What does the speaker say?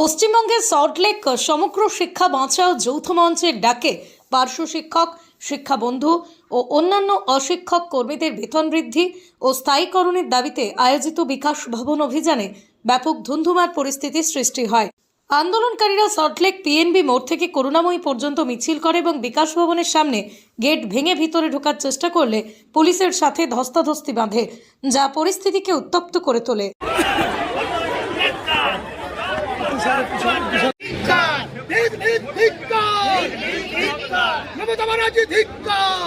পশ্চিমবঙ্গের সল্টলেক সমগ্র শিক্ষা বাঁচাও যৌথ মঞ্চের ডাকে পার্শ্ব শিক্ষক, শিক্ষা বন্ধু ও অন্যান্য অশিক্ষক কর্মীদের বেতন বৃদ্ধি ও স্থায়ীকরণের দাবিতে আয়োজিত বিকাশ ভবন অভিযানে ব্যাপক ধুন্ধুমার পরিস্থিতির সৃষ্টি হয়। আন্দোলনকারীরা সল্টলেক পিএনবি মোড় থেকে করুণাময়ী পর্যন্ত মিছিল করে এবং বিকাশ ভবনের সামনে গেট ভেঙে ভিতরে ঢোকার চেষ্টা করলে পুলিশের সাথে ধস্তাধস্তি বাঁধে, যা পরিস্থিতিকে উত্তপ্ত করে তোলে। মমতা ব্যানার্জি ধিক্কার,